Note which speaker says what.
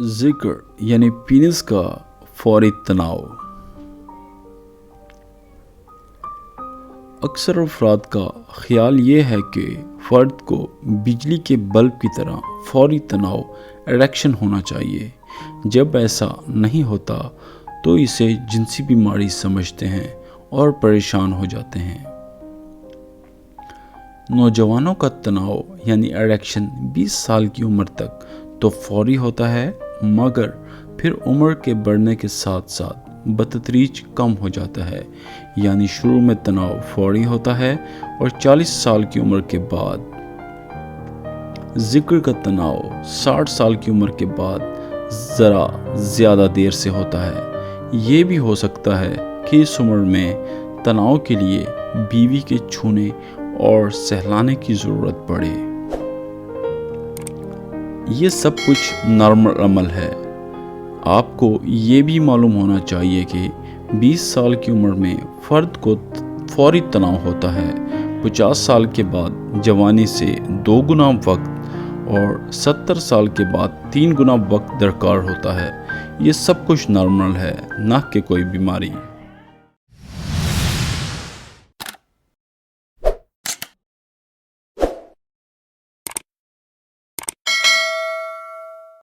Speaker 1: ذکر یعنی پینس کا فوری تناؤ۔ اکثر افراد کا خیال یہ ہے کہ فرد کو بجلی کے بلب کی طرح فوری تناؤ ایریکشن ہونا چاہیے۔ جب ایسا نہیں ہوتا تو اسے جنسی بیماری سمجھتے ہیں اور پریشان ہو جاتے ہیں۔ نوجوانوں کا تناؤ یعنی ایریکشن 20 سال کی عمر تک تو فوری ہوتا ہے، مگر پھر عمر کے بڑھنے کے ساتھ ساتھ بتدریج کم ہو جاتا ہے۔ یعنی شروع میں تناؤ فوری ہوتا ہے اور 40 سال کی عمر کے بعد ذکر کا تناؤ 60 سال کی عمر کے بعد ذرا زیادہ دیر سے ہوتا ہے۔ یہ بھی ہو سکتا ہے کہ اس عمر میں تناؤ کے لیے بیوی کے چھونے اور سہلانے کی ضرورت پڑے۔ یہ سب کچھ نارمل عمل ہے۔ آپ کو یہ بھی معلوم ہونا چاہیے کہ 20 سال کی عمر میں فرد کو فوری تناؤ ہوتا ہے، 50 سال کے بعد جوانی سے 2 گنا وقت اور 70 سال کے بعد 3 گنا وقت درکار ہوتا ہے۔ یہ سب کچھ نارمل ہے، نہ کہ کوئی بیماری۔